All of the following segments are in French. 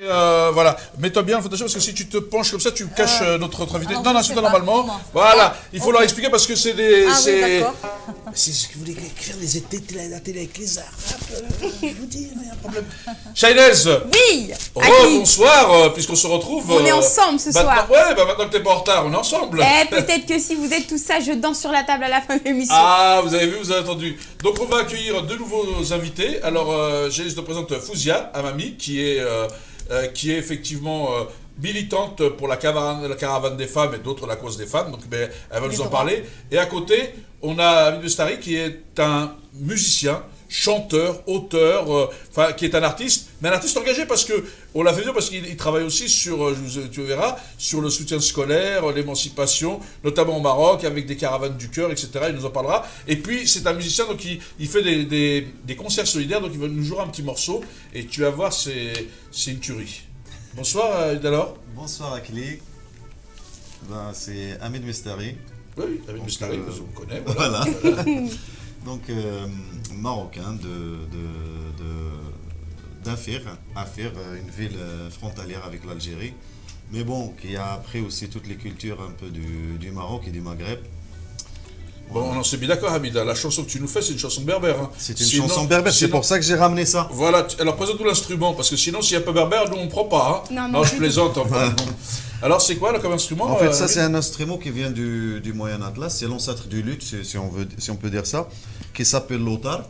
Voilà, mets-toi bien en photoshop parce que si tu te penches comme ça, tu caches notre invité. Alors, Non, non, je c'est sais normalement. pas. Voilà, il faut Ok. leur expliquer parce que c'est des. Ah oui, d'accord. C'est ce que vous voulez faire les étés à la télé avec les Arabes. Je vous dis, il y a un problème. Shainez, Oui, Ali. bonsoir, puisqu'on se retrouve. On est ensemble ce soir. Ouais, bah maintenant que t'es pas en retard, on est ensemble. Peut-être que si vous êtes tout ça, je danse sur la table à la fin de l'émission. Ah, vous avez vu, vous avez entendu. Donc on va accueillir deux nouveaux invités. Alors, je te présente Fouzia Amami, qui est effectivement militante pour la caravane des femmes et d'autres la cause des femmes. Donc, elle va nous en parler. Et à côté, on a Hamid Bestari, qui est un musicien, chanteur, auteur, qui est un artiste, mais un artiste engagé parce que on l'a fait dire parce qu'il travaille aussi sur, tu verras, sur le soutien scolaire, l'émancipation, notamment au Maroc, avec des caravanes du cœur, etc. Il nous en parlera. Et puis c'est un musicien, donc il fait des concerts solidaires, donc il va nous jouer un petit morceau et tu vas voir, c'est une tuerie. Bonsoir Idalor. Bonsoir Akili. C'est Hamid Bestari. Oui, Hamid Bestari, on vous connaît. Voilà. Donc, marocain d'Afir, une ville frontalière avec l'Algérie, mais bon, qui a appris aussi toutes les cultures un peu du Maroc et du Maghreb. Bon, on en s'est mis d'accord, Hamida. La chanson que tu nous fais, c'est une chanson berbère. Hein. C'est une chanson berbère, c'est pour ça que j'ai ramené ça. Voilà, alors présente-nous l'instrument, parce que sinon, s'il n'y a pas berbère, nous, on ne prend pas. Hein. Non, je plaisante. Alors, c'est quoi, là, comme instrument? En fait, ça, c'est un instrument qui vient du Moyen Atlas. C'est l'ancêtre du luth, si on peut dire ça, qui s'appelle l'otar.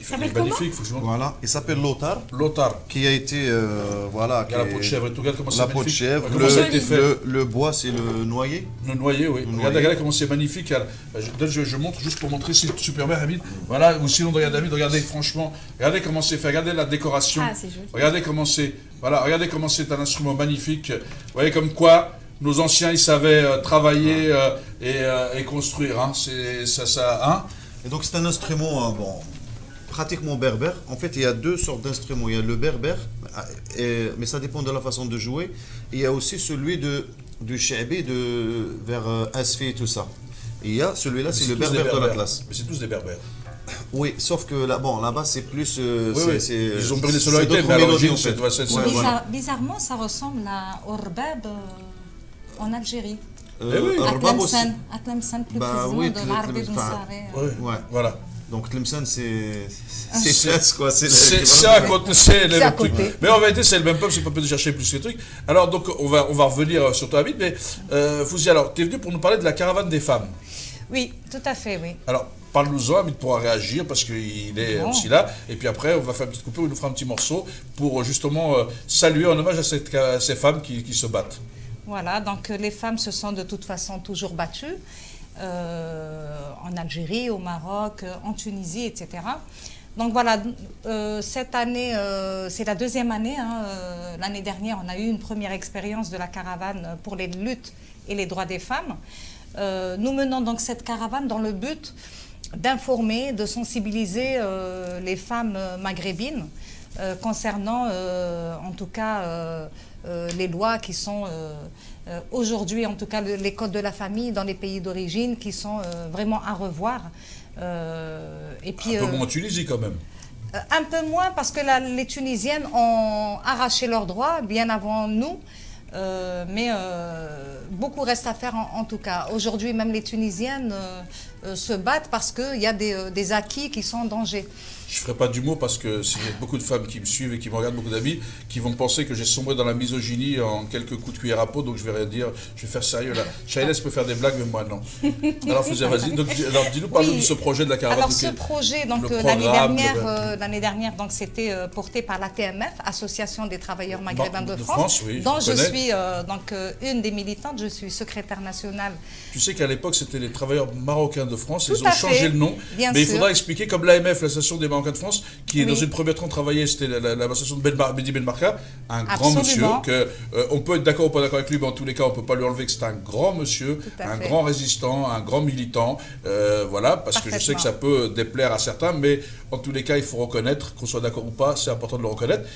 Il est magnifique, faut que je montre. Voilà, il s'appelle l'otar. L'otar. Qui a été, voilà. Il y a la peau de chèvre et tout, regarde comment c'est magnifique. La peau de chèvre, le bois, c'est le noyer. Le noyer, oui. Regardez comment c'est magnifique. Je montre juste pour montrer, c'est super bien, Hamid. Voilà, ou sinon, regardez, franchement, regardez comment c'est fait, regardez la décoration. Ah, c'est joli. Regardez comment c'est, voilà, regardez comment c'est un instrument magnifique. Vous voyez comme quoi nos anciens, ils savaient travailler et construire. Hein. C'est ça, hein. Et donc, c'est un instrument, pratiquement berbère. En fait, il y a deux sortes d'instruments. Il y a le berbère, mais ça dépend de la façon de jouer. Et il y a aussi celui du Chaabi vers Asfi et tout ça. Et il y a celui-là, c'est le berbère de la classe. Mais c'est tous des berbères. Oui, sauf que là-bas, c'est plus... Ils ont pris les sonorités, mais à l'origine, c'est... Bizarrement, ça ressemble au rbab en Algérie. À Tlemcen, plus précisément de l'Arabie Bensaré. Voilà. Donc Tlemcen, c'est Fès, quoi. C'est à côté, c'est le truc. Mais en vérité, c'est le même peuple, c'est pas peut de chercher plus que trucs. Alors, donc, on va revenir sur toi, Hamid, mais Fouzia, alors, tu es venu pour nous parler de la caravane des femmes. Oui, tout à fait, oui. Alors, parle-nous-en, Hamid pourra réagir parce qu'il est aussi là. Et puis après, on va faire une petite coupure, il nous fera un petit morceau pour justement saluer en hommage à ces femmes qui se battent. Voilà, donc les femmes se sont de toute façon toujours battues. En Algérie, au Maroc, en Tunisie, etc. Donc voilà, cette année, c'est la deuxième année. L'année dernière, on a eu une première expérience de la caravane pour les luttes et les droits des femmes. Nous menons donc cette caravane dans le but d'informer, de sensibiliser les femmes maghrébines concernant, en tout cas, les lois qui sont aujourd'hui, en tout cas les codes de la famille dans les pays d'origine qui sont vraiment à revoir. Et puis, un peu moins en Tunisie quand même. Un peu moins parce que les Tunisiennes ont arraché leurs droits bien avant nous. Mais beaucoup reste à faire en tout cas. Aujourd'hui, même les Tunisiennes se battent parce qu'il y a des acquis qui sont en danger. Je ne ferai pas d'humour parce que s'il y a beaucoup de femmes qui me suivent et qui me regardent, beaucoup d'amis, qui vont penser que j'ai sombré dans la misogynie en quelques coups de cuillère à peau, donc je vais rien dire, je vais faire sérieux là. Shainez peut faire des blagues, mais moi non. Alors vas-y, alors dis-nous, parle-nous de ce projet de la caravane. Alors ce projet, donc l'année dernière, donc c'était porté par la TMF, Association des travailleurs maghrébins de France, oui, dont je suis donc une des militantes, je suis secrétaire nationale. Tu sais qu'à l'époque c'était les travailleurs marocains de France, ils ont changé le nom, mais il faudra expliquer comme l'AMF, l'association des Marocains de France, qui dans une première temps travaillait, c'était l'association de Mehdi Benmarka, un grand monsieur, on peut être d'accord ou pas d'accord avec lui, mais en tous les cas on ne peut pas lui enlever que c'est un grand monsieur, un grand résistant, un grand militant, voilà, parce que je sais que ça peut déplaire à certains, mais en tous les cas il faut reconnaître, qu'on soit d'accord ou pas, c'est important de le reconnaître.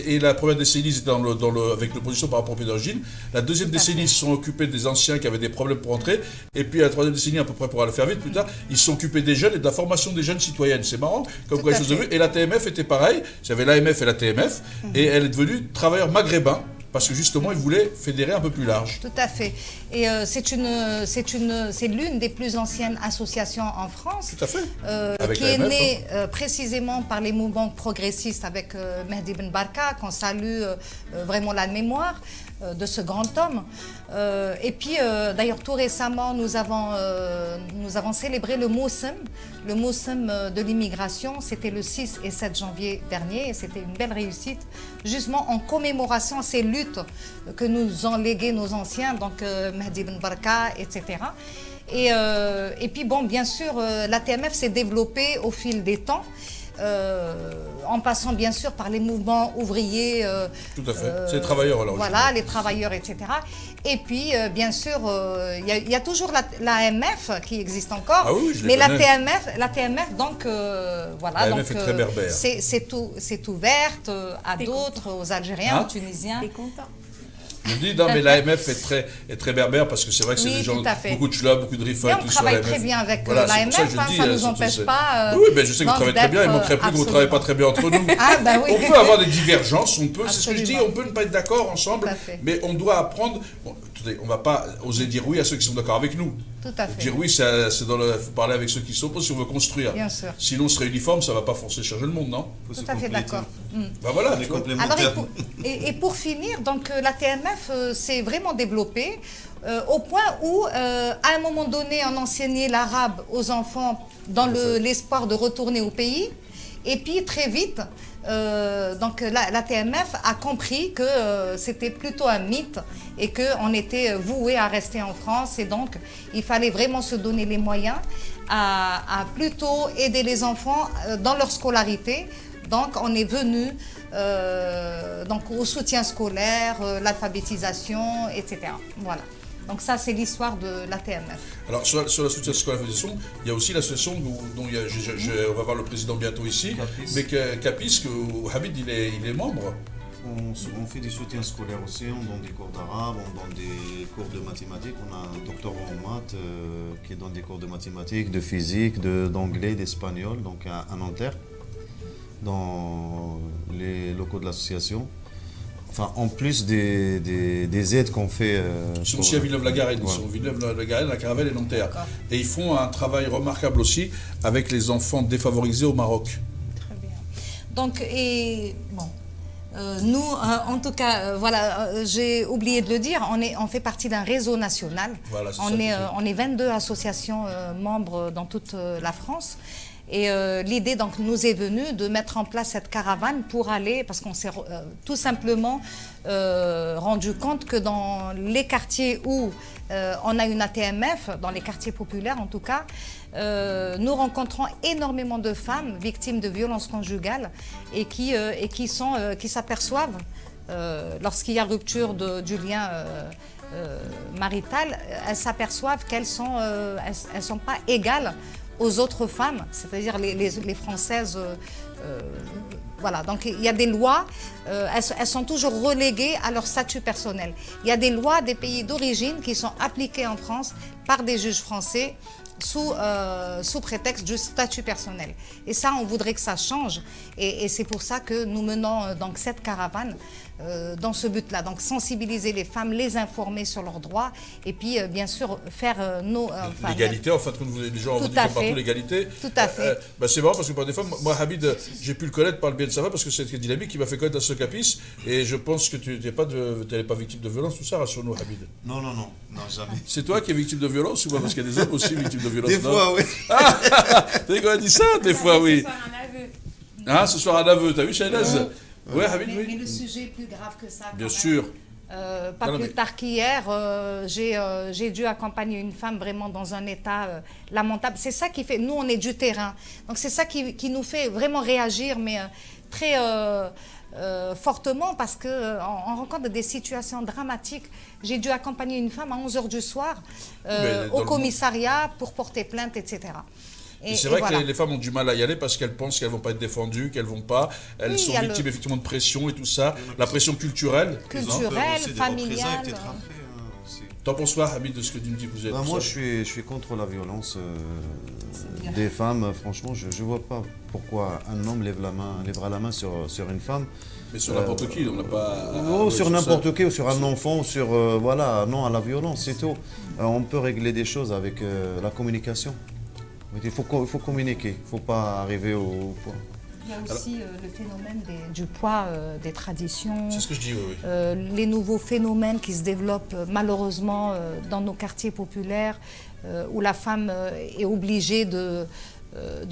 Et la première décennie c'était avec l'opposition par rapport au pays d'origine, la deuxième décennie ils se sont occupés des anciens qui avaient des problèmes pour entrer, et puis la troisième décennie à peu près pourra le faire vite plus tard, ils se sont occupés des jeunes et de la formation des jeunes citoyennes. C'est marrant, comme quoi les choses de vue. Et la TMF était pareil, j'avais l'AMF et la TMF, et elle est devenue travailleur maghrébin, parce que justement, ils voulaient fédérer un peu plus large. Tout à fait. Et c'est l'une des plus anciennes associations en France. Tout à fait. Qui est née précisément par les mouvements progressistes avec Mehdi Ben Barka, qu'on salue vraiment la mémoire de ce grand homme. Et puis, d'ailleurs, tout récemment, nous avons célébré le Moussem de l'immigration. C'était le 6 et 7 janvier dernier, et c'était une belle réussite, justement en commémoration à ces luttes que nous ont léguées nos anciens, donc Mehdi Ben Barka, etc. Et puis, bon, bien sûr, la TMF s'est développée au fil des temps. En passant bien sûr par les mouvements ouvriers. Tout à fait, c'est les travailleurs alors. Voilà, les travailleurs, etc. Et puis, bien sûr, il y a toujours l'AMF qui existe encore. Ah oui, je mais connais. la TMF, donc, voilà. L'AMF est très berbère. C'est ouverte à d'autres, aux Algériens, aux Tunisiens. T'es content? Je dis, non, mais l'AMF est très berbère parce que c'est vrai que c'est Oui, des gens, tout à fait. beaucoup de chla, beaucoup de rifa Mais et on tout sur travaille l'AMF. très bien avec Voilà, c'est pour l'AMF, ça que je le dis, ça ne nous surtout, empêche c'est- pas. Oui, ben, je sais que vous travaillez très bien, il manquerait plus que vous ne travaillez pas très bien entre nous. Ah, bah oui. On peut avoir des divergences, on peut, c'est ce que je dis, Absolument. on peut ne pas être d'accord ensemble, Tout à fait. mais on doit apprendre. Bon, attendez, on ne va pas oser dire oui à ceux qui sont d'accord avec nous. Tout à fait. Dire oui, c'est dans le. Faut parler avec ceux qui s'opposent si on veut construire. Bien sûr. Sinon, on serait uniforme, ça ne va pas forcer changer le monde, non? Faut se Tout à fait compléter. d'accord. Ben voilà, On est tu vois. Alors, complémentaires. et pour finir, donc, la TMF s'est vraiment développée au point où, à un moment donné, on enseignait l'arabe aux enfants dans l'espoir de retourner au pays. Et puis, très vite, donc, la TMF a compris que c'était plutôt un mythe et qu'on était voué à rester en France. Et donc, il fallait vraiment se donner les moyens à plutôt aider les enfants dans leur scolarité. Donc, on est venu donc, au soutien scolaire, l'alphabétisation, etc. Voilà. Donc ça, c'est l'histoire de la TMF. Alors, sur la soutien scolarisation, il y a aussi l'association dont on va voir le président bientôt ici, Capis. mais Capis, que Habib, il est membre. On fait des soutiens scolaires aussi, on donne des cours d'arabe, on donne des cours de mathématiques. On a un doctorant en maths qui donne des cours de mathématiques, de physique, d'anglais, d'espagnol, donc à Nanterre, dans les locaux de l'association. Enfin, en plus des aides qu'on fait. Ils sont aussi à Villeneuve-la-Garenne, ils Ouais. sont à Villeneuve-la-Garenne, la Caravelle et Nanterre. D'accord. Et ils font un travail remarquable aussi avec les enfants défavorisés au Maroc. Très bien. Donc, et bon, nous, en tout cas, voilà, j'ai oublié de le dire, on fait partie d'un réseau national. Voilà, c'est ça qui fait. On est 22 associations membres dans toute la France. Et l'idée donc nous est venue de mettre en place cette caravane pour aller, parce qu'on s'est tout simplement rendu compte que dans les quartiers où on a une ATMF, dans les quartiers populaires en tout cas, nous rencontrons énormément de femmes victimes de violences conjugales et qui s'aperçoivent lorsqu'il y a rupture du lien marital, elles s'aperçoivent qu'elles sont pas égales aux autres femmes, c'est-à-dire les Françaises. Voilà, donc il y a des lois, elles sont toujours reléguées à leur statut personnel. Il y a des lois des pays d'origine qui sont appliquées en France par des juges français sous prétexte du statut personnel. Et ça, on voudrait que ça change. Et c'est pour ça que nous menons donc cette caravane dans ce but-là. Donc sensibiliser les femmes, les informer sur leurs droits et puis bien sûr faire L'égalité, en fait, quand les gens Tout vous disent à partout fait. l'égalité. Tout à fait. Bah, c'est marrant parce que par des fois, moi, Habib, j'ai pu le connaître par le biais de ça parce que c'est cette dynamique qui m'a fait connaître à ce Capis. Et je pense que tu n'es pas victime de violence, tout ça, rassure-nous, Habib. Non, jamais. C'est toi qui es victime de violence ou pas? Parce qu'il y a des hommes aussi victimes de violence. Des non? fois, oui. T'as quand même dit ça? Des fois, oui. Ce soir, un aveu. Hein, ce soir, un aveu, t'as vu, Shahnaz? Ouais, Habib, mais oui. le sujet est plus grave que ça. quand Bien même. sûr. Pas Non, plus mais- tard qu'hier, j'ai dû accompagner une femme vraiment dans un état lamentable. C'est ça qui fait, nous on est du terrain, donc c'est ça qui nous fait vraiment réagir, mais très fortement parce qu'on rencontre des situations dramatiques. J'ai dû accompagner une femme à 11h du soir Mais dans au le commissariat pour porter plainte, etc. Et c'est vrai voilà. que les femmes ont du mal à y aller parce qu'elles pensent qu'elles vont pas être défendues, qu'elles vont pas. Elles Oui, sont il y a victimes effectivement de pression et tout ça. La pression culturelle. Culturelle, Des familiale. représailles peut-être après, aussi. T'en penses quoi, Hamid, de ce que tu me dis, Fouzia? Moi, je suis contre la violence des femmes. Franchement, je ne vois pas pourquoi un homme lèvera la main sur une femme. Mais sur n'importe qui, on n'a pas... Sur n'importe qui, ou sur un enfant, ou sur... voilà, non à la violence, c'est tout. On peut régler des choses avec la communication. Il faut communiquer, il ne faut pas arriver au point. Il y a aussi le phénomène du poids des traditions. C'est ce que je dis, oui. Les nouveaux phénomènes qui se développent malheureusement dans nos quartiers populaires où la femme est obligée de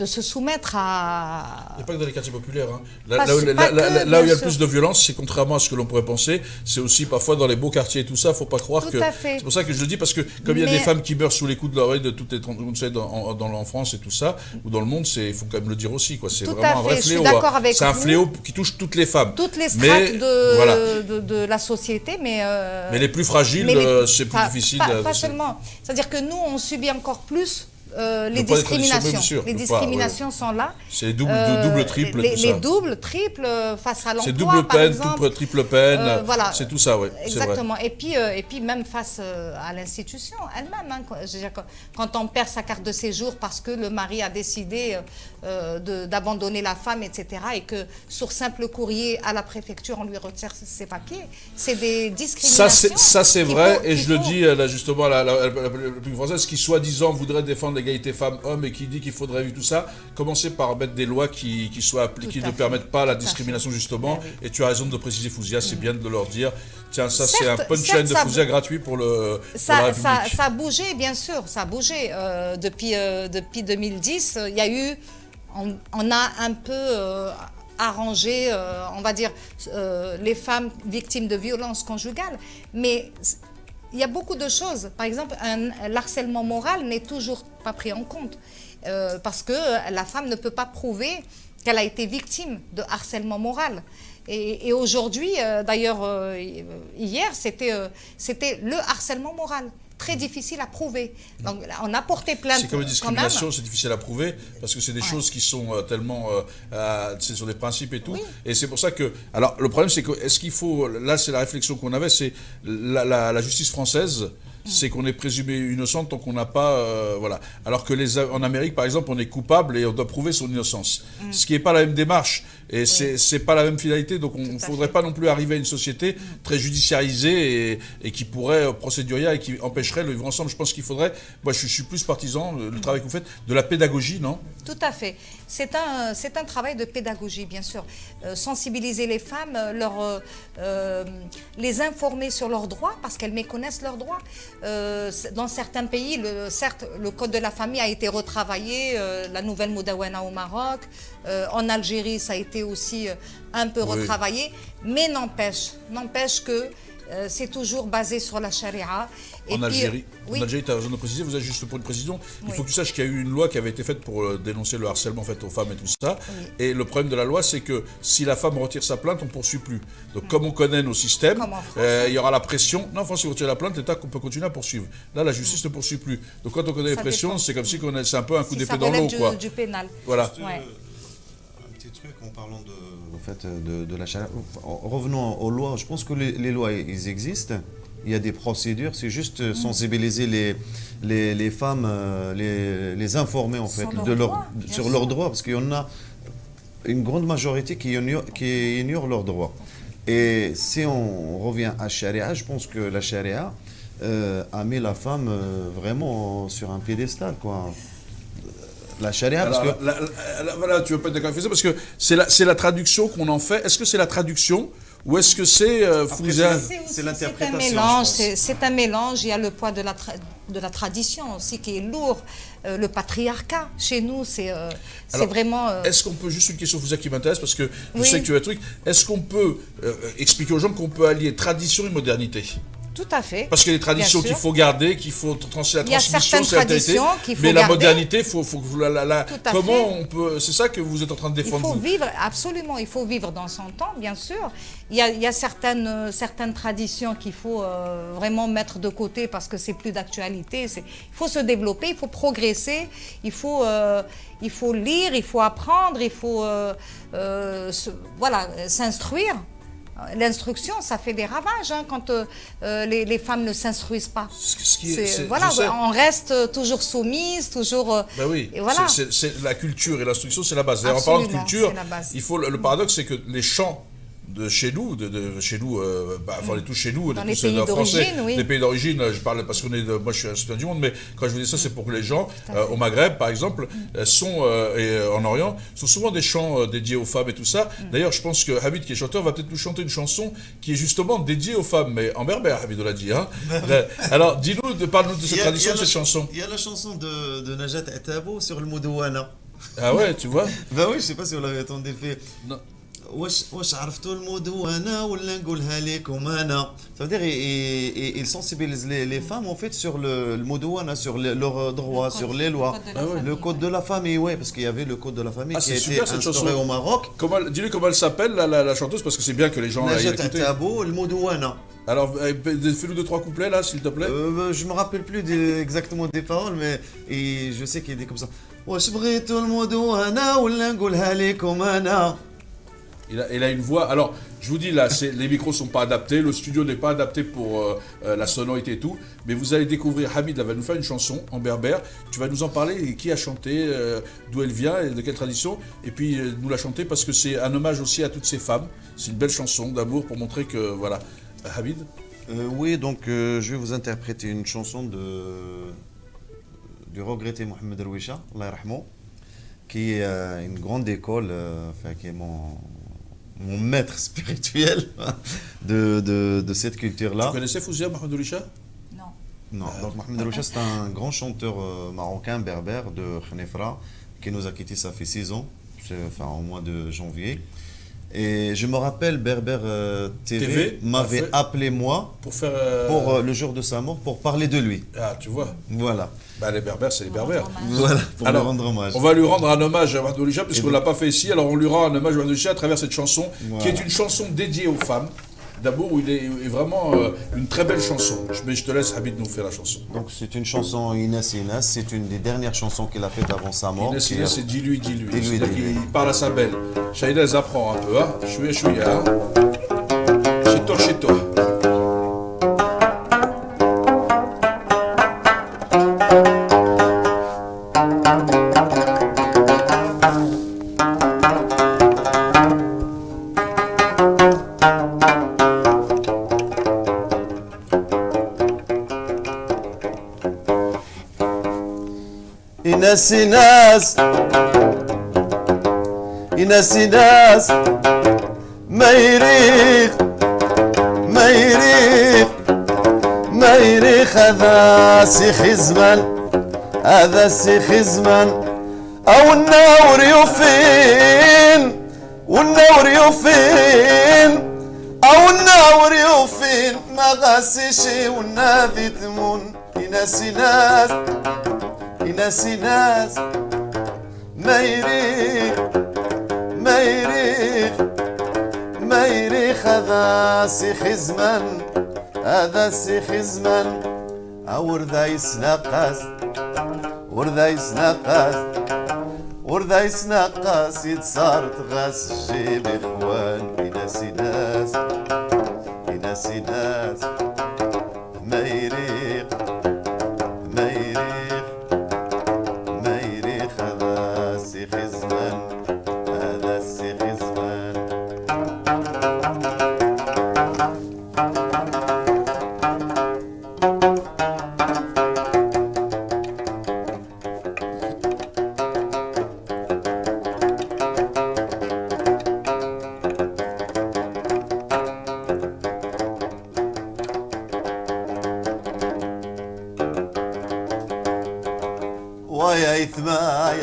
se soumettre à... Il n'y a pas que dans les quartiers populaires. Hein. Pas Là où il y a le sûr. plus de violence, c'est contrairement à ce que l'on pourrait penser, c'est aussi parfois dans les beaux quartiers et tout ça. Il ne faut pas croire Tout que... à fait. C'est pour ça que je le dis, parce que comme il y a des femmes qui meurent sous les coups de l'oreille de toutes les en France et tout ça, ou dans le monde, il faut quand même le dire aussi. C'est Tout vraiment à un vrai fait, je suis fléau. d'accord avec C'est un vous. fléau qui touche toutes les femmes. Toutes les strates Mais, voilà. de la société, mais les plus fragiles, c'est plus difficile. Pas seulement. C'est-à-dire que nous, on subit encore plus les poids des discriminations. traditions, bien sûr. Les Le poids, discriminations sont là. C'est double, triple, les, tout ça. les doubles, triples face à l'emploi, C'est double par peine, exemple. triple peine, voilà. c'est tout ça, oui. Exactement. Et puis même face à l'institution elle-même. Hein, je veux dire, quand on perd sa carte de séjour parce que le mari a décidé d'abandonner la femme, etc., et que sur simple courrier à la préfecture, on lui retire ses papiers, c'est des discriminations. Ça c'est vrai, et je le dis là, justement la République française qui soi-disant voudrait défendre l'égalité femmes-hommes et qui dit qu'il faudrait vivre tout ça, commencer par mettre des lois qui soient appliquées, qui ne permettent pas la discrimination justement. Et tu as raison de préciser, Fouzia, c'est bien de leur dire. Tiens, ça c'est un punchline de Fouzia gratuit pour la République. Ça a bougé, bien sûr, ça a bougé. Depuis 2010, il y a eu, on a un peu arrangé, on va dire, les femmes victimes de violences conjugales, mais il y a beaucoup de choses. Par exemple, l'harcèlement moral n'est toujours pas pris en compte parce que la femme ne peut pas prouver qu'elle a été victime de harcèlement moral. Et aujourd'hui, d'ailleurs, hier, c'était le harcèlement moral. Très difficile à prouver. Donc, on a porté plainte. C'est comme une discrimination, c'est difficile à prouver parce que c'est des choses qui sont tellement, c'est sur des principes et tout. Oui. Et c'est pour ça que, alors le problème c'est que est-ce qu'il faut, là c'est la réflexion qu'on avait, c'est la justice française. C'est qu'on est présumé innocent tant qu'on n'a pas... voilà. Alors que en Amérique, par exemple, on est coupable et on doit prouver son innocence. Ce qui n'est pas la même démarche et c'est pas la même finalité. Donc, il ne faudrait pas non plus arriver à une société très judiciarisée et qui pourrait procédurière et qui empêcherait le vivre ensemble. Je pense qu'il faudrait... Moi, je suis plus partisan, le travail que vous faites, de la pédagogie, non? Tout à fait. C'est un travail de pédagogie, bien sûr. Sensibiliser les femmes, les informer sur leurs droits, parce qu'elles méconnaissent leurs droits. Dans certains pays, certes, le code de la famille a été retravaillé, la nouvelle Modawana au Maroc, en Algérie, ça a été aussi un peu retravaillé, mais n'empêche que c'est toujours basé sur la charia. En Algérie, tu as raison de préciser, vous avez juste pour une précision, il faut que tu saches qu'il y a eu une loi qui avait été faite pour dénoncer le harcèlement fait aux femmes et tout ça. Et le problème de la loi, c'est que si la femme retire sa plainte, on ne poursuit plus. Donc comme on connaît nos systèmes, il y aura la pression. Non, en France, si on retire la plainte, l'État peut continuer à poursuivre. Là, la justice ne poursuit plus. Donc quand on connaît les pressions, c'est comme si c'est un peu un coup d'épée dans l'eau. Du pénal. Voilà. Truc en parlant de la charia. Revenons aux lois. Je pense que les lois, ils existent. Il y a des procédures. C'est juste sensibiliser les femmes, les informer en fait sur leurs droits, parce qu'il y en a une grande majorité qui ignore leurs droits. Et si on revient à charia, je pense que la charia a mis la femme vraiment sur un piédestal, quoi. La charia, parce que... voilà, tu veux pas être d'accord avec ça, parce que c'est la traduction qu'on en fait. Est-ce que c'est la traduction ou est-ce que c'est c'est l'interprétation? C'est un mélange. Il y a le poids de la tradition aussi qui est lourd. Le patriarcat, chez nous, c'est vraiment... Est-ce qu'on peut, juste une question Fouzia qui m'intéresse, parce que je sais que tu as un truc, est-ce qu'on peut expliquer aux gens qu'on peut allier tradition et modernité? Tout à fait. Parce qu'il y a des traditions qu'il faut garder, qu'il faut la transmission, il y a certaines traditions qu'il faut mais garder. La modernité, comment on peut... C'est ça que vous êtes en train de défendre. Il faut vivre, absolument, il faut vivre dans son temps, bien sûr. Il y a certaines traditions qu'il faut vraiment mettre de côté parce que c'est plus d'actualité. Il faut se développer, il faut progresser, il faut lire, il faut apprendre, il faut s'instruire. L'instruction, ça fait des ravages hein, quand les femmes ne s'instruisent pas. Voilà, on reste toujours soumise, toujours. Ben oui, et voilà. c'est la culture et l'instruction, c'est la base. D'ailleurs, en parlant de culture, le paradoxe, c'est que les chants de chez nous, on est tous chez nous, dans les pays d'origine, oui. Les pays d'origine, je parle parce que moi je suis un citoyen du monde, mais quand je vous dis ça, c'est pour que les gens au Maghreb, par exemple, et en Orient, sont souvent des chants dédiés aux femmes et tout ça. D'ailleurs, je pense que Hamid, qui est chanteur, va peut-être nous chanter une chanson qui est justement dédiée aux femmes, mais en berbère, Hamid, on l'a dit. Hein. Alors, parle-nous de cette tradition, de cette chanson. Il y a la chanson de Najat Atabo sur le Moudouana. Ah ouais, tu vois. Ben oui, je sais pas si vous l'avez entendu. Non. واش عرفتوا المدونة ولا نقولها لكم أنا. Ça veut dire il sensibilise les femmes en fait sur le Moudouana, sur leurs droits, sur les lois. Le code de la famille, oui, parce qu'il y avait le code de la famille qui a été instauré au Maroc. Dis-lui comment elle s'appelle la chanteuse, parce que c'est bien que les gens aillent écouter. Najat Atabo, le Moudouana. Alors, fais-nous 2-3 couplets là, s'il te plaît. Je me rappelle plus exactement des paroles, mais je sais qu'il dit comme ça. واش بغيتوا المدونة ولا نقولها لكم أنا. Il a une voix. Alors, je vous dis là, les micros sont pas adaptés, le studio n'est pas adapté pour la sonorité et tout, mais vous allez découvrir. Hamid là, va nous faire une chanson en berbère. Tu vas nous en parler, et qui a chanté, d'où elle vient et de quelle tradition, et puis nous la chanter parce que c'est un hommage aussi à toutes ces femmes. C'est une belle chanson d'amour pour montrer que voilà. Hamid. Oui, donc je vais vous interpréter une chanson du regretté Mohamed Rouisha, Allah yarhamou, qui est une grande école, qui est mon maître spirituel de cette culture-là. Tu connaissais Fouzia, Mohamed Rouisha? Non. Donc Mohamed Rouisha, c'est un grand chanteur marocain berbère de Khnefra qui nous a quittés, ça fait 6 ans, au mois de janvier. Et je me rappelle, Berber TV m'avait appelé moi pour le jour de sa mort pour parler de lui. Ah, tu vois. Voilà. Bah, les Berbères, c'est les Berbères. Voilà, pour lui rendre hommage. On va lui rendre un hommage à Mohamed Rouisha, puisqu'on ne l'a pas fait ici. Alors on lui rend un hommage à Mohamed Rouisha à travers cette chanson, qui est une chanson dédiée aux femmes. D'abord, où il est vraiment une très belle chanson. Mais je te laisse, Hamid, nous faire la chanson. Donc c'est une chanson Inas Inas, c'est une des dernières chansons qu'il a faites avant sa mort. Inas Inas, c'est dis-lui. C'est-à-dire qu'il parle à sa belle. Shaïda, elle apprend un peu, hein. Chouïa, hein. Chez toi. إناس إناس إناس إناس ما يريخ هذا سيخ زمان هذا سيخ زمان أو النور يوفين أو النور يوفين ما غاسيشي والنادي ثمون إناس إناس إناس إناس ما يريخ هذا سيخ زمان ورذا يسنقاس يتصار تغاس الجيب إخوان إناس ما يريخ هذا سيخ زمان ويا يتما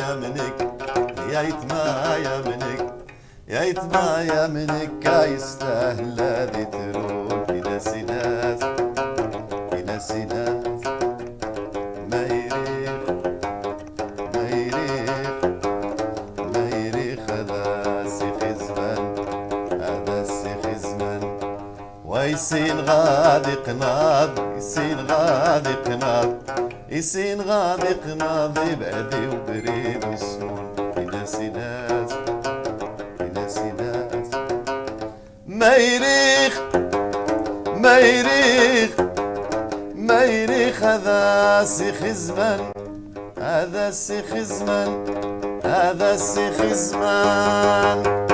يا منك يستاهل هذه تروح إناس ما يريخ هذا سيخ زمان ويسين غادي قناض يسين غادي قناض يبعدي وبريد وسنون إناس ما يريد ما يريخ ما يريخ هذا سيخ زمان هذا سيخ زمان هذا سيخ زمان.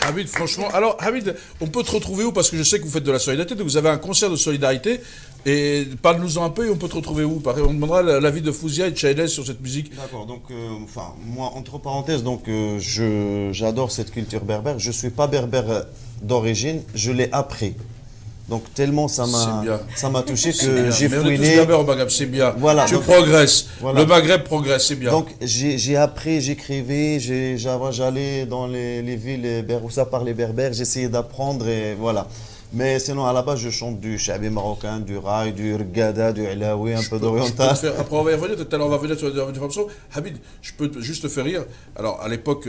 Hamid, franchement, alors Hamid, on peut te retrouver où? Parce que je sais que vous faites de la solidarité, donc vous avez un concert de solidarité, et parle-nous-en un peu, et on peut te retrouver où? On demandera l'avis de Fouzia et de Chaïdès sur cette musique. D'accord, donc enfin moi entre parenthèses, donc j'adore cette culture berbère. Je suis pas berbère d'origine, je l'ai appris. Donc tellement ça m'a touché que j'ai Mais on est tous fouiné. berbères au Maghreb, c'est bien. Voilà, Tu donc- progresses. Voilà. Le Maghreb progresse, c'est bien. Donc j'ai appris, j'écrivais, j'allais dans les villes où ça parlait berbère, j'essayais d'apprendre et voilà. Mais sinon à la base je chante du chabi marocain, du raï, du rgada, du ilaoui, un peu d'oriental. Après, on va y revenir, tout à l'heure, on va revenir sur la information. Hamid, je peux juste te faire rire. Alors, à l'époque,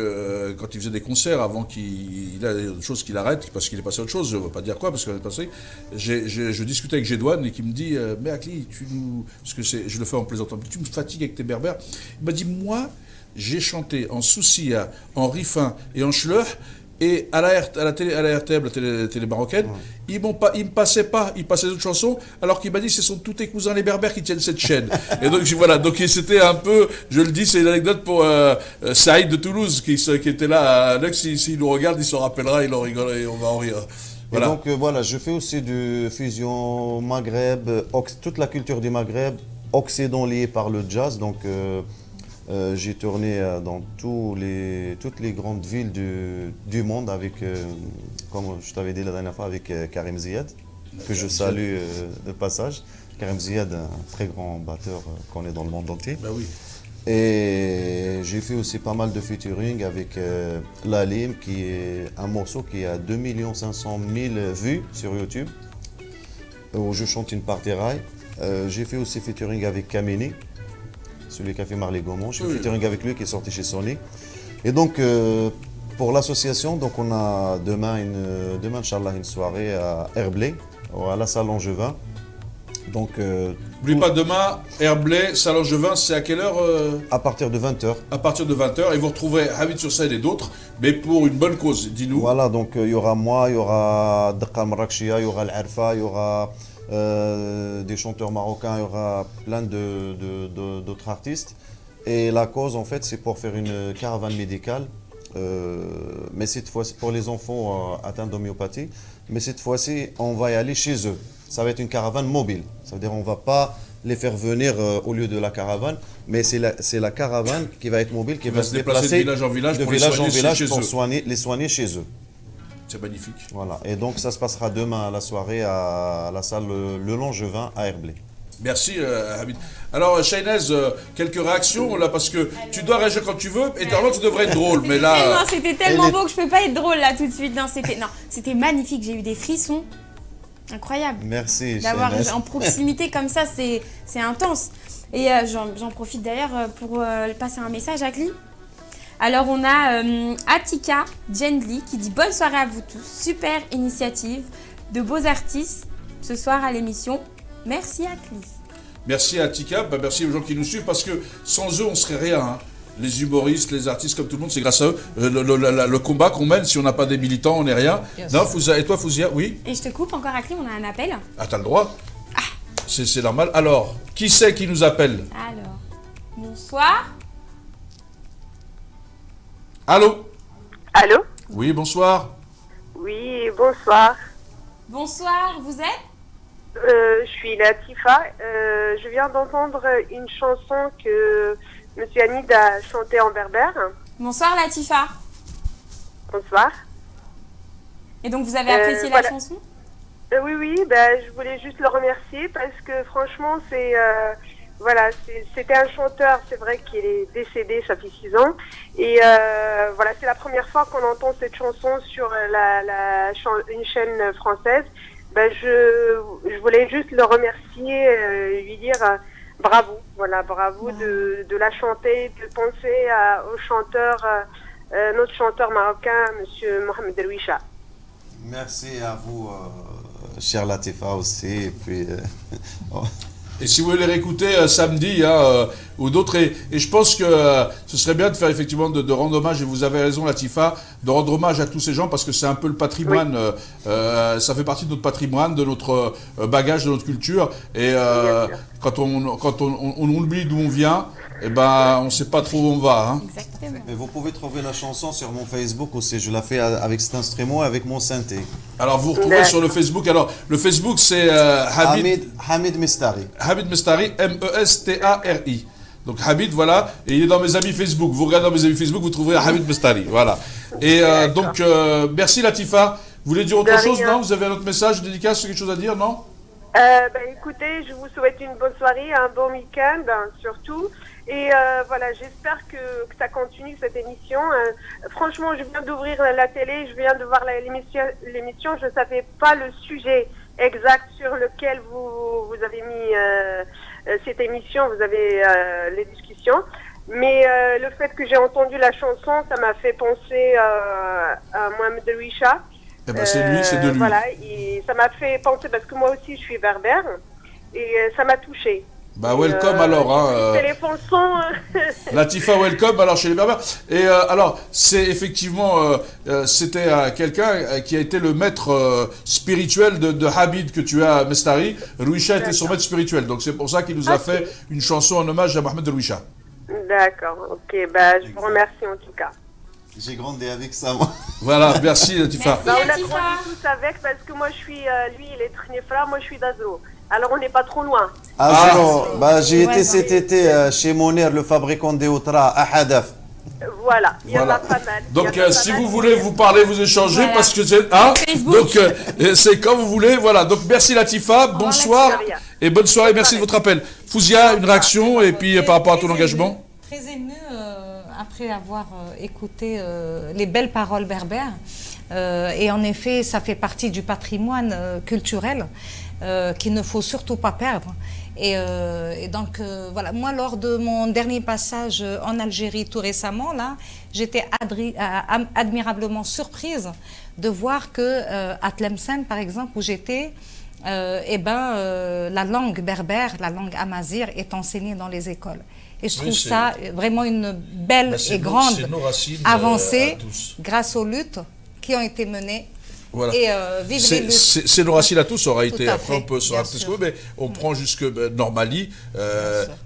quand il faisait des concerts, avant qu'il a des choses qu'il arrête, parce qu'il est passé à autre chose, je ne veux pas dire quoi, parce qu'il est passé, je discutais avec Gédouane et qui me dit, mais Akli, parce que je le fais en plaisantant, tu me fatigues avec tes berbères. Il m'a dit, moi, j'ai chanté en Soussia, en Rifin et en Schleur. Et à la RTM, la télé marocaine, ils me passaient pas, ils passaient d'autres chansons, alors qu'il m'a dit ce sont tous tes cousins les berbères qui tiennent cette chaîne. Et donc voilà, donc c'était un peu, je le dis, c'est une anecdote pour Saïd de Toulouse qui était là. S'il nous regarde, il s'en rappellera, il en rigole et on va en rire. Voilà. Et donc voilà, je fais aussi du fusion Maghreb, toute la culture du Maghreb, Occident lié par le jazz. Donc j'ai tourné dans toutes les grandes villes du monde avec, comme je t'avais dit la dernière fois, avec Karim Ziad, que je salue de passage. Karim Ziad, un très grand batteur qu'on est dans le monde entier. Ben oui. Et j'ai fait aussi pas mal de featuring avec Lalim, qui est un morceau qui a 2 500 000 vues sur YouTube, où je chante une partie rail. J'ai fait aussi featuring avec Kamini, celui qui a fait Marley Gaumont. J'ai fait featuring avec lui qui est sorti chez Sony. Et donc, pour l'association, donc on a demain, Inch'Allah, une soirée à Herblay, à la salle Angevin. Donc, N'oublie pas, demain, Herblay, Salon Angevin, c'est à quelle heure à partir de 20h. À partir de 20h. Et vous retrouverez Hamid sur scène et d'autres, mais pour une bonne cause, dis-nous. Voilà, donc il y aura moi, il y aura Dakar Marrakchia, il y aura Al-Arfa, il y aura des chanteurs marocains, il y aura plein d'autres artistes. Et la cause, en fait, c'est pour faire une caravane médicale, mais cette fois-ci pour les enfants atteints d'homéopathie. Mais cette fois-ci, on va y aller chez eux. Ça va être une caravane mobile. Ça veut dire qu'on ne va pas les faire venir au lieu de la caravane, mais c'est la caravane qui va être mobile, qui va se déplacer de village en village de pour les village en soigner village chez pour eux. les soigner chez eux. C'est magnifique. Voilà. Et donc ça se passera demain à la soirée à la salle Le Langevin à Herblay. Merci Hamid. Alors Chaynez, quelques réactions là, parce que tu dois réagir quand tu veux, et normalement tu devrais être drôle, mais là... C'était tellement beau que je peux pas être drôle là tout de suite. Non, c'était magnifique, j'ai eu des frissons. Incroyable. Merci. D'avoir Chaynez. en proximité comme ça, c'est intense. Et j'en profite d'ailleurs pour passer un message à Cli. Alors on a Atika Gendli qui dit bonne soirée à vous tous, super initiative, de beaux artistes ce soir à l'émission. Merci à Cli. Merci à Tika, merci aux gens qui nous suivent, parce que sans eux on serait rien. Hein. Les humoristes, les artistes, comme tout le monde, c'est grâce à eux. Le combat qu'on mène, si on n'a pas des militants, on n'est rien. Yes. Non, Fouzia, et toi Fouzia, oui? Et je te coupe encore à Cli, on a un appel. Ah, t'as le droit. C'est normal. Alors, qui c'est qui nous appelle? Alors, bonsoir. Allô? Allô? Oui, bonsoir. Oui, bonsoir. Bonsoir, vous êtes? Je suis Latifa. Je viens d'entendre une chanson que M. Hamid a chantée en berbère. Bonsoir Latifa. Bonsoir. Et donc vous avez apprécié la voilà. chanson? Oui, je voulais juste le remercier parce que franchement, c'était un chanteur, c'est vrai qu'il est décédé, ça fait 6 ans. Et voilà, c'est la première fois qu'on entend cette chanson sur une chaîne française. Je voulais juste le remercier, lui dire bravo, voilà, bravo de la chanter, de penser au chanteur, notre chanteur marocain, M. Mohamed Derwisha. Merci à vous, cher Latifa aussi. Et puis, Et si vous voulez les réécouter samedi ou d'autres, et je pense que ce serait bien de faire effectivement de rendre hommage, et vous avez raison Latifa, de rendre hommage à tous ces gens parce que c'est un peu le patrimoine, ça fait partie de notre patrimoine, de notre bagage, de notre culture, et quand on oublie d'où on vient, eh ben, on ne sait pas trop où on va. Hein. Exactement. Mais vous pouvez trouver la chanson sur mon Facebook aussi. Je la fais avec cet instrument, avec mon synthé. Alors vous retrouvez sur le Facebook. Alors le Facebook c'est Hamid Mestari. Hamid Mestari, M-E-S-T-A-R-I. Donc Hamid, voilà, et il est dans mes amis Facebook. Vous regardez dans mes amis Facebook, vous trouverez Hamid Mestari. Voilà. Et donc merci Latifa. Vous voulez dire autre chose, non? Vous avez un autre message, une dédicace, quelque chose à dire, non? Écoutez, je vous souhaite une bonne soirée, un bon week-end surtout. Et voilà, j'espère que ça continue cette émission. Franchement, je viens d'ouvrir la télé, je viens de voir l'émission. Je ne savais pas le sujet exact sur lequel vous avez mis cette émission, vous avez les discussions. Mais le fait que j'ai entendu la chanson, ça m'a fait penser à Mohamed Louisha. Eh ben c'est lui, c'est de lui. Voilà, et ça m'a fait penser, parce que moi aussi je suis berbère, et ça m'a touchée. Bah welcome alors. Hein, téléphone son. Latifa, welcome alors chez les Berbères. Et alors, c'est effectivement, c'était quelqu'un qui a été le maître spirituel de Hamid que tu as, Mestari. Louisha était son maître spirituel. Donc c'est pour ça qu'il nous a fait une chanson en hommage à Mohamed Louisha. D'accord, ok, bah je vous remercie en tout cas. J'ai grandi avec ça, moi. Voilà, merci Latifa. Bah, on a grandi tous avec, parce que moi je suis, lui il est Trinifra, moi je suis d'Azro. Alors on n'est pas trop loin. J'ai été cet été chez Moner, le fabricant des Outra, à Hadaf. Voilà, il y en a pas mal. Donc si vous voulez vous parler, vous échanger, parce que c'est... donc c'est quand vous voulez, voilà. Donc merci Latifa, bonsoir et bonne soirée, merci de votre appel. Fouzia, une réaction et puis par rapport à ton engagement? Très ému après avoir écouté les belles paroles berbères. Et en effet, ça fait partie du patrimoine culturel qu'il ne faut surtout pas perdre. Et donc, voilà, moi, lors de mon dernier passage en Algérie tout récemment, là, j'étais admirablement surprise de voir que à Tlemcen, par exemple, où j'étais, la langue berbère, la langue amazigh est enseignée dans les écoles. Et je trouve ça vraiment une belle et grande avancée grâce aux luttes qui ont été menées. Voilà. Et vive les luttes. C'est nos racines à tous, ça aura été. Après, fait, on peut se rappeler ce que mais on prend jusque Normali,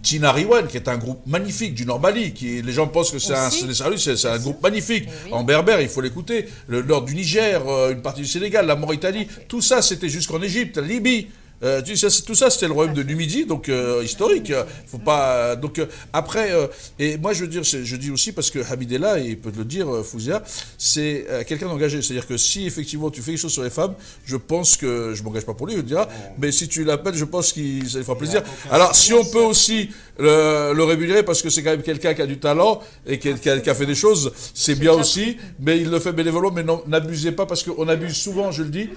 Tinariwen, qui est un groupe magnifique du Normali. Les gens pensent que c'est un groupe magnifique. Oui. En berbère, il faut l'écouter. Le nord du Niger, une partie du Sénégal, la Mauritanie, tout ça, c'était jusqu'en Égypte, la Libye. Tout ça, c'était le royaume de Numidie, donc historique. Faut pas. Donc après, et moi je veux dire, je dis aussi parce que Hamid est là et il peut te le dire, Fouzia, c'est quelqu'un d'engagé. C'est-à-dire que si effectivement tu fais quelque chose sur les femmes, je pense que je m'engage pas pour lui, il me dira. Mais si tu l'appelles, je pense qu'il ça lui fera plaisir. Alors si on peut aussi le rémunérer parce que c'est quand même quelqu'un qui a du talent et qui a fait des choses, c'est bien aussi. Mais il le fait bénévolement. Mais n'abusez pas parce qu'on abuse souvent, je le dis,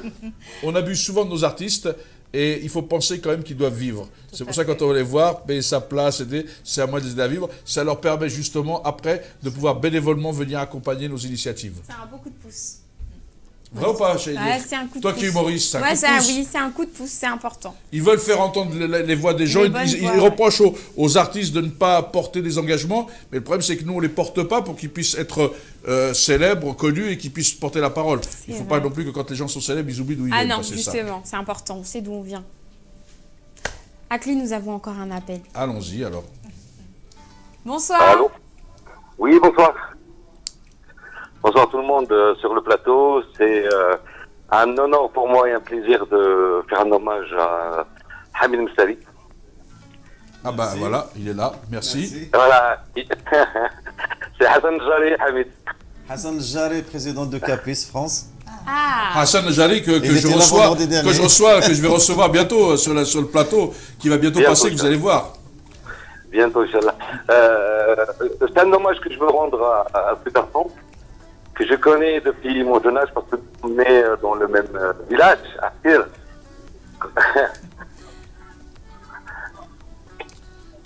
on abuse souvent de nos artistes. Et il faut penser quand même qu'ils doivent vivre. C'est pour ça que quand on va les voir, payer sa place, c'est à moi de les aider à vivre. Ça leur permet justement après de pouvoir bénévolement venir accompagner nos initiatives. C'est un beau coup de pouce. Vrai ou pas, Chélie? C'est un coup de Toi pouce. qui es humoriste, c'est un coup de pouce. Oui, c'est un coup de pouce, c'est important. Ils veulent faire entendre les voix des gens. Ils reprochent aux artistes de ne pas porter des engagements. Mais le problème, c'est que nous, on ne les porte pas pour qu'ils puissent être célèbres, connus et qu'ils puissent porter la parole. Il ne faut pas non plus que quand les gens sont célèbres, ils oublient d'où ils viennent. Ah non, justement, c'est important. On sait d'où on vient. Akli, nous avons encore un appel. Allons-y alors. Bonsoir. Allô? Oui, bonsoir. Bonsoir tout le monde sur le plateau. C'est un honneur pour moi et un plaisir de faire un hommage à Hamid Mestari. Ah bah voilà, il est là. Merci. Voilà. C'est Hassan Jari Hamid. Hassan Jari, président de Capis France. Hassan Jari que je vais recevoir bientôt sur le plateau, qui va bientôt passer, que vous allez voir. Bientôt, Inch'Allah. C'est un hommage que je veux rendre à ce garçon, que je connais depuis mon jeune âge, parce qu'on est dans le même village, à Fir.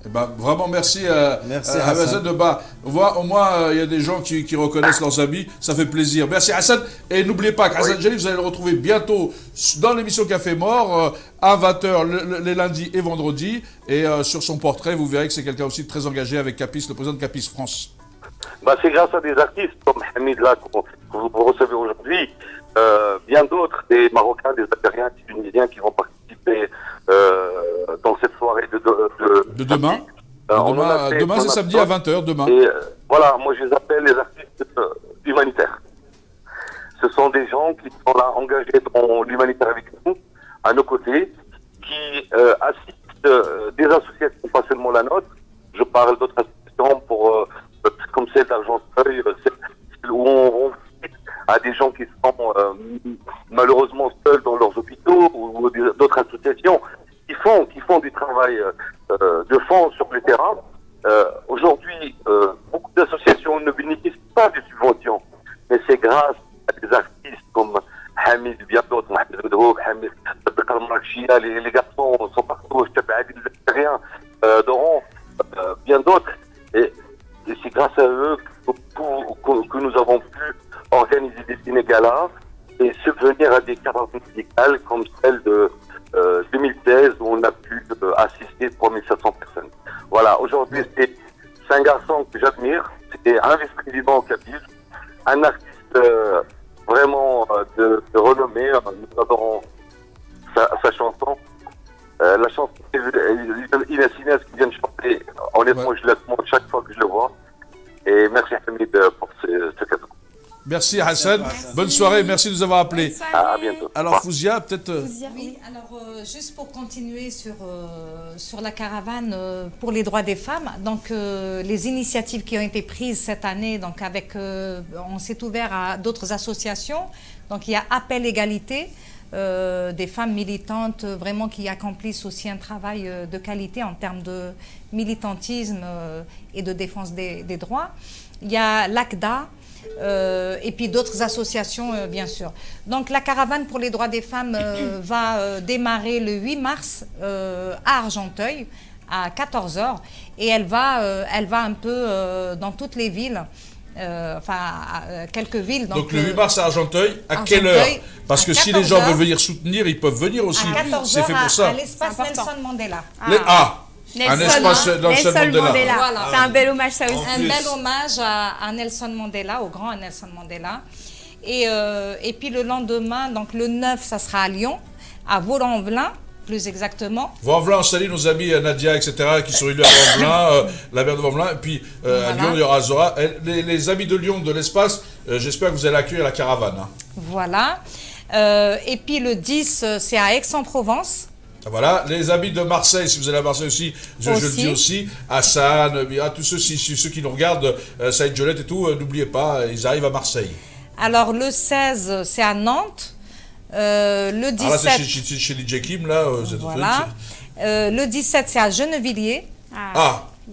Eh ben, vraiment merci, Merci, Hassan Hassan. de Bas. Au moins, il y a des gens qui reconnaissent leurs amis, ça fait plaisir. Merci Hassan. Et n'oubliez pas qu'Hassan Djali, vous allez le retrouver bientôt dans l'émission Café Mort, à 20h les lundis et vendredis. Et sur son portrait, vous verrez que c'est quelqu'un aussi très engagé avec Capis, le président de Capis France. Bah, c'est grâce à des artistes comme Hamid là que vous recevez aujourd'hui, bien d'autres, des Marocains, des Algériens, des Tunisiens qui vont participer dans cette soirée De demain. Demain c'est samedi à 20h, demain. Et voilà, moi je les appelle les artistes humanitaires. Ce sont des gens qui sont là engagés dans l'humanitaire avec nous, à nos côtés, qui assistent des associations, pas seulement la nôtre. Je parle d'autres associations comme celle d'Argenteuil, où on visite à des gens qui sont malheureusement seuls dans leurs hôpitaux, ou d'autres associations qui font du travail de fond sur le terrain. Aujourd'hui, beaucoup d'associations ne bénéficient pas de subventions, mais c'est grâce à des artistes comme Hamid, bien d'autres, Mohamed Bedrouk, Hamid, Bakar Marachia, les garçons sont partout, Chabadi, les Algériens, Doron, bien d'autres. Et c'est grâce à eux que nous avons pu organiser des ciné-galas et subvenir à des caravanes musicales comme celle de 2016 où on a pu assister 3700 personnes. Voilà, aujourd'hui c'est un garçon que j'admire, c'est un vice-président au Capis, un artiste vraiment de renommée, nous adorons sa chanson. La chanson Inès qui vient de chanter, honnêtement je la demande chaque fois que je le vois. Et merci Hamid pour ce cadeau. Merci Hassan. Bonne soirée, merci de nous avoir appelés. Bonne soirée. À bientôt. Alors Fouzia, peut-être... Oui, alors juste pour continuer sur la caravane pour les droits des femmes, donc les initiatives qui ont été prises cette année, donc on s'est ouvert à d'autres associations, donc il y a Appel Égalité, des femmes militantes vraiment qui accomplissent aussi un travail de qualité en termes de militantisme et de défense des droits. Il y a l'ACDA, et puis d'autres associations, bien sûr. Donc la caravane pour les droits des femmes va démarrer le 8 mars à Argenteuil, à 14h, et elle va un peu dans toutes les villes, quelques villes. Donc le 8 mars à Argenteuil, à quelle heure? Parce que si les gens veulent venir soutenir, ils peuvent venir aussi. C'est fait pour ça. À l'espace Nelson Mandela. Un espace Nelson Mandela. Voilà. C'est un bel hommage, ça aussi. Un bel hommage à Nelson Mandela, au grand Nelson Mandela. Et puis le lendemain, donc le 9, ça sera à Lyon, à Vaux-en-Velin, plus exactement. Vaux-en-Velin, on salue nos amis Nadia, etc., qui sont élus à Vaux-en-Velin, la mère de Vaux-en-Velin. Et puis à Lyon, il y aura Zora. Les amis de Lyon, de l'espace, j'espère que vous allez accueillir la caravane. Hein. Voilà. Et puis le 10, c'est à Aix-en-Provence. Voilà, les amis de Marseille, si vous allez à Marseille aussi, je le dis aussi, Hassan, à tous ceux qui nous regardent, Saïd Jolette et tout, n'oubliez pas, ils arrivent à Marseille. Alors le 16, c'est à Nantes. Le 17... Alors là, c'est chez DJ Kim, là. Voilà. Le 17, c'est à Gennevilliers.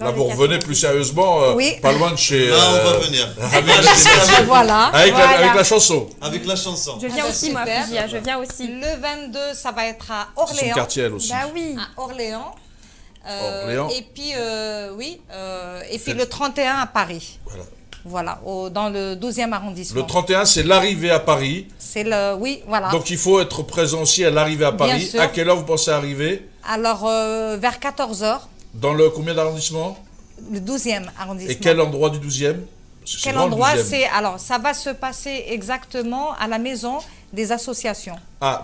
Là, vous revenez plus sérieusement, oui. pas loin de chez... Là, on va venir. Voilà. Avec la chanson. Avec la chanson. Je viens aussi, moi, super. Fouzia, je viens aussi. Le 22, ça va être à C'est son Orléans. quartier, elle aussi. Bah oui. À Orléans. Orléans. Et puis, et puis le 31 à Paris. Voilà, dans le 12e arrondissement. Le 31, c'est l'arrivée à Paris. Oui, voilà. Donc il faut être présent aussi à l'arrivée à Paris. sûr. À quelle heure vous pensez arriver? Alors, vers 14h, Dans le combien d'arrondissement? le 12e arrondissement. Et quel endroit du 12e? Parce que c'est Quel grand, le endroit 12e. Alors, ça va se passer exactement à la maison des associations.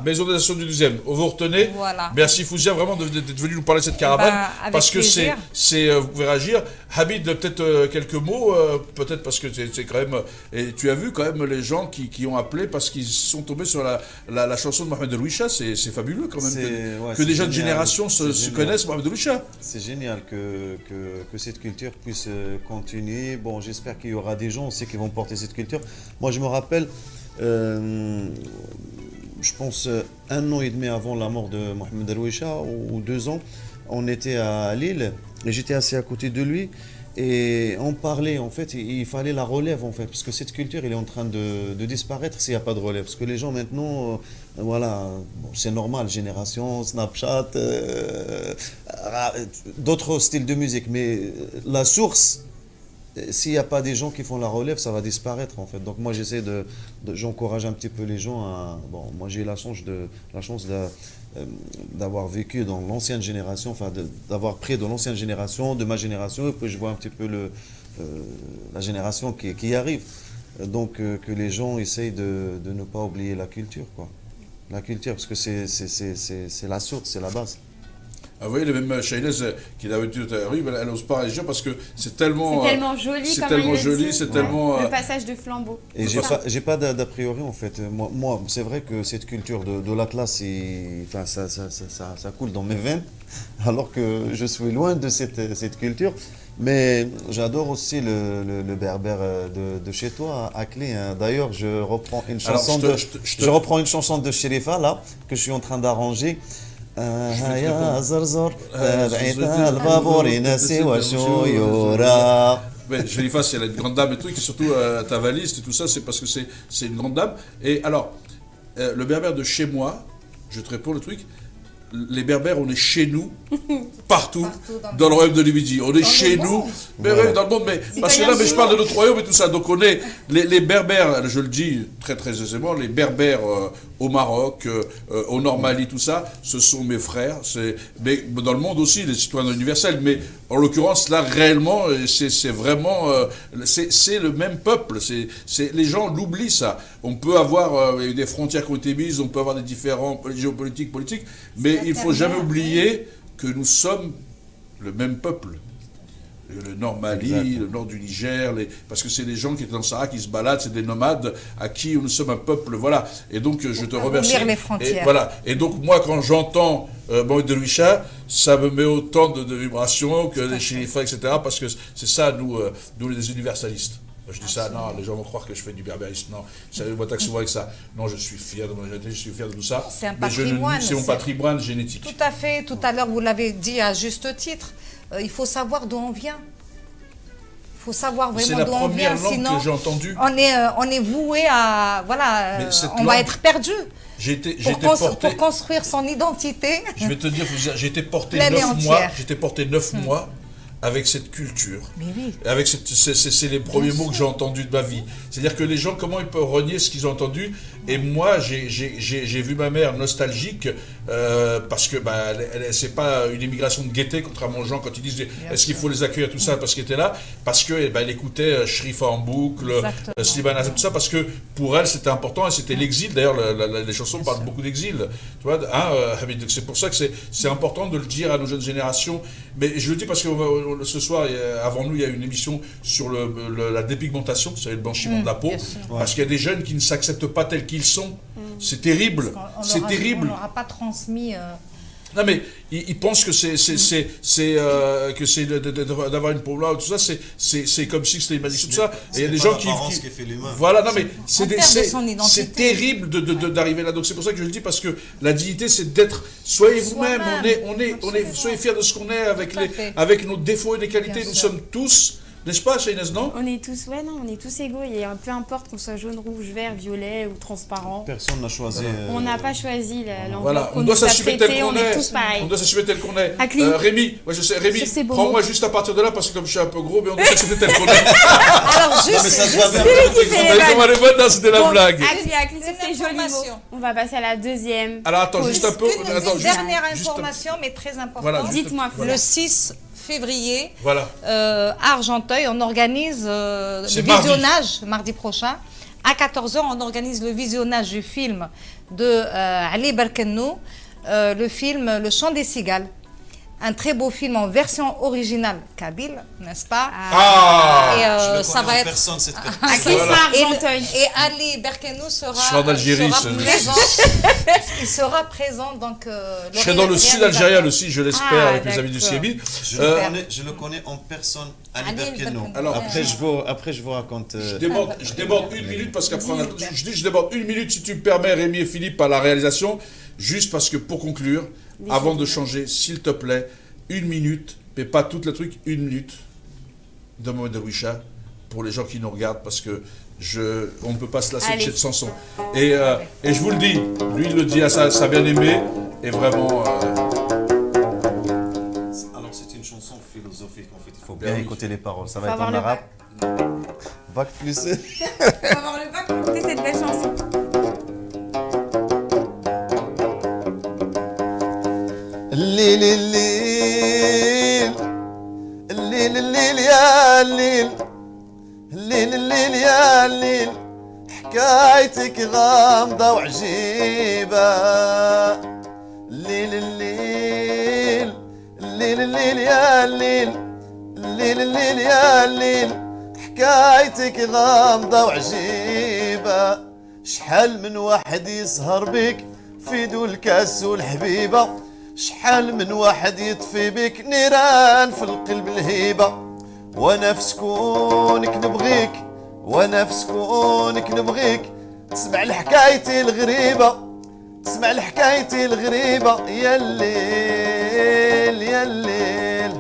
Maison des Nations du 12e. Vous retenez? Voilà. Merci Fouzia vraiment d'être venu nous parler de cette caravane. avec parce que plaisir. vous pouvez réagir. Hamid, peut-être quelques mots, peut-être parce que c'est quand même... Et tu as vu quand même les gens qui ont appelé parce qu'ils sont tombés sur la chanson de Mohamed Louisha. C'est fabuleux quand même que des jeunes générations se connaissent Mohamed Louisha. C'est génial que cette culture puisse continuer. Bon, j'espère qu'il y aura des gens aussi qui vont porter cette culture. Moi, je me rappelle... je pense 1 an et demi avant la mort de Mohamed Louisha, ou 2 ans, on était à Lille et j'étais assis à côté de lui Et on parlait, en fait, il fallait la relève, en fait, parce que cette culture, elle est en train de disparaître s'il n'y a pas de relève. Parce que les gens, maintenant, voilà, bon, c'est normal, génération, Snapchat, d'autres styles de musique. Mais la source, s'il n'y a pas des gens qui font la relève, ça va disparaître, en fait. Donc moi, j'encourage un petit peu les gens à... Bon, moi, j'ai eu la chance d'avoir vécu dans l'ancienne génération, enfin d'avoir pris de l'ancienne génération, de ma génération, et puis je vois un petit peu la génération qui arrive. Donc que les gens essayent de ne pas oublier la culture, quoi. La culture, parce que c'est la source, c'est la base. Ah, vous voyez, même Shaynez qui l'avait dit tout à l'heure, elle n'ose pas réagir parce que c'est tellement... C'est tellement joli, c'est comme tellement il le joli, dit. c'est tellement... Le passage de flambeau. Et j'ai pas d'a priori, en fait. Moi c'est vrai que cette culture de l'Atlas, enfin, ça coule dans mes veines, alors que je suis loin de cette culture. Mais j'adore aussi le berbère de chez toi, à Clé. Hein. D'ailleurs, je reprends une chanson de Sherifa, là, que je suis en train d'arranger. Mais Sherifa, c'est une grande dame et tout, et surtout ta valise et tout ça, c'est parce que c'est une grande dame. Et alors, le berbère de chez moi, je te réponds le truc, les berbères, on est chez nous, partout dans le royaume de Libye. On est chez nous, mais ouais, dans le monde, mais parce que là, mais je parle de notre royaume et tout ça. Donc on est, les berbères, je le dis très très aisément, les berbères au Maroc, au Nord-Mali, tout ça, ce sont mes frères. Mais dans le monde aussi, les citoyens universels. Mais en l'occurrence, là, réellement, c'est vraiment, c'est le même peuple. Les gens l'oublient, ça. On peut avoir des frontières qui ont été mises, on peut avoir des différents géopolitiques, politiques, mais il ne faut jamais oublier que nous sommes le même peuple. Le nord Mali, exactement. Le nord du Niger, parce que c'est des gens qui étaient dans le Sahara, qui se baladent, c'est des nomades à qui nous sommes un peuple, voilà. Et donc je te remercie. Les frontières. Et, voilà. Et donc moi quand j'entends Mohamed Delouicha, ça me met autant de vibrations que les Sherifa, etc. Parce que c'est ça, nous les universalistes. Je dis ça, non, les gens vont croire que je fais du berbérisme. Non, ça me taxe souvent avec ça. Non, je suis fier de mon identité, je suis fier de tout ça. C'est un patrimoine. C'est mon patrimoine génétique. Tout à fait. Tout à l'heure, vous l'avez dit à juste titre. Il faut savoir d'où on vient. Il faut savoir vraiment d'où on vient. C'est la première langue sinon, que j'ai entendue. On est voué à... Voilà, on va être perdu. Pour construire son identité. Je vais te dire, j'ai été porté 9 mois. J'étais porté 9 mois avec cette culture. Mais oui. Avec c'est les premiers mots que j'ai entendus de ma vie. C'est-à-dire que les gens, comment ils peuvent renier ce qu'ils ont entendu? Et moi, j'ai vu ma mère nostalgique parce que c'est pas une immigration de gaieté, contrairement aux gens quand ils disent est-ce qu'il faut les accueillir, tout ça, parce qu'elle était là, parce qu'elle écoutait Sherifa en boucle, Slimane Azem, tout ça, parce que pour elle c'était important et c'était l'exil. D'ailleurs, les chansons parlent beaucoup d'exil. Tu vois, Hamid, c'est pour ça que c'est important de le dire à nos jeunes générations. Mais je le dis parce que ce soir, avant nous, il y a une émission sur la dépigmentation, c'est le blanchiment de la peau, parce qu'il y a des jeunes qui ne s'acceptent pas tels qu'ils sont. C'est terrible. C'est terrible. On n'aura pas transmis. Non mais ils pensent que d'avoir une peau blanche, tout ça, c'est comme si c'était une malédiction, tout ça. Et il y a des gens qui fait l'humain. Voilà, non mais c'est terrible d'arriver là. Donc c'est pour ça que je le dis, parce que la dignité, c'est d'être. Soyez vous-même. Soyez fiers de ce qu'on est avec nos défauts et nos qualités. Nous sommes tous. N'est-ce pas, Shaynez, non? On est tous, on est tous égaux. Et peu importe qu'on soit jaune, rouge, vert, violet ou transparent. Personne n'a choisi. On n'a pas choisi l'enveloppe. Voilà, on doit s'assumer tel qu'on est. Tous pareils. On doit s'assumer tel qu'on est. Rémi, moi je sais, Rémi, prends-moi juste à partir de là, parce que comme je suis un peu gros, mais on doit s'assumer tel qu'on est. Alors c'était la blague. Akli, c'était joli mot. On va passer à la deuxième. Alors attends, juste un peu. Une dernière information, mais très importante. Dites-moi. Le 6 février, voilà. à Argenteuil, on organise le visionnage, mardi prochain, à 14h, on organise le visionnage du film de Ali Berkennou, le film Le Chant des Cigales. Un très beau film en version originale kabyle, n'est-ce pas? Et ça va être personne cette et Ali Berkennou sera présent. Il sera présent, donc. Je serai dans le sud algérien aussi, je l'espère, avec mes amis du CIEBI. Je le connais en personne, Ali Berkennou. Alors après je vous raconte. Je déborde une minute parce qu'après je déborde une minute, si tu me permets, Rémi et Philippe, à la réalisation, juste parce que pour conclure. Avant de changer, s'il te plaît, une minute, mais pas toute la truc, une minute. de Mohamed Darwisha pour les gens qui nous regardent parce que on ne peut pas se lasser de Allez. cette chanson. Et je vous le dis, lui il le dit à sa bien-aimée et vraiment. Alors c'est une chanson philosophique en fait, il faut Ben bien oui. écouter les paroles, ça Faut va être avoir en le arabe. Bac plus. On va avoir le bac pour écouter cette belle chanson. الليل الليل الليل الليل يا الليل الليل الليل يا الليل حكايتك غامضة وعجيبة الليل الليل الليل الليل يا الليل الليل الليل يا الليل حكايتك غامضة وعجيبة شحال من واحد يسهر بك في دول الكاس والحبيبة شحال من واحد يطفي بك نيران في القلب الهيبة وانا في سكونك نبغيك وانا في سكونك نبغيك تسمع الحكايتي الغريبة تسمع الحكايتي الغريبة يا الليل يا الليل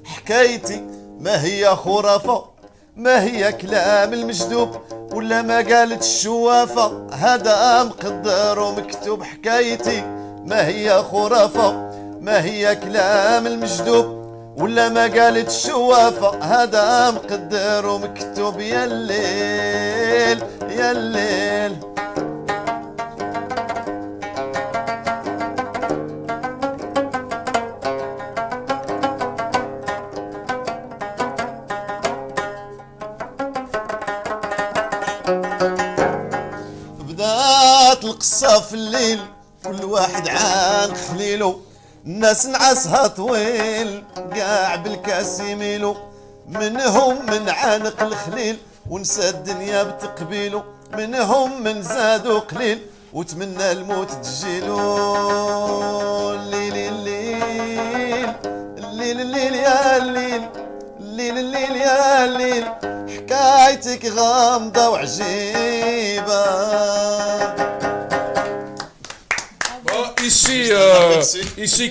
حكايتي ما هي خرافة ما هي كلام المجدوب ولا ما قالت الشوافة هذا مقدر ومكتوب حكايتي ما هي خرافة ما هي كلام المجدوب ولا ما قالت الشوافة هذا مقدر ومكتوب يا الليل يا الليل بدات القصة في الليل كل واحد عن خليلو الناس نعسها طويل قاع بالكاس يميلو منهم من عانق الخليل ونسى الدنيا بتقبيلو منهم من زادو قليل وتمنى الموت تجيلو الليل الليل الليل الليل يا الليل الليل الليل يا الليل حكايتك غامضة وعجيبة Bon, ici, Merci. ici,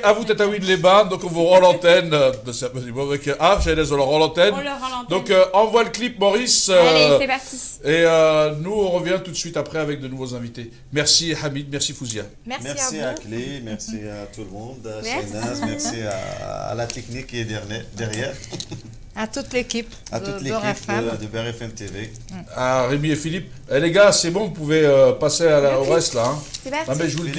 à vous, Tataouine les Bains, donc on vous rend l'antenne de ce petit moment avec Chénez, on leur rend l'antenne. On leur rend l'antenne. Donc envoie le clip, Maurice. Allez, c'est parti. Et nous, on revient tout de suite après avec de nouveaux invités. Merci Hamid, merci Fouzia. Merci, Merci à à vous. Clé, merci à tout le monde, à Merci. Shahnaz, merci à la technique qui est derrière, À toute l'équipe à toute de l'équipe BFM. de BRFM TV. À Rémi et Philippe. Eh, les gars, c'est bon, vous pouvez passer au reste là. Hein. C'est parti. Ah, mais je vous le dis.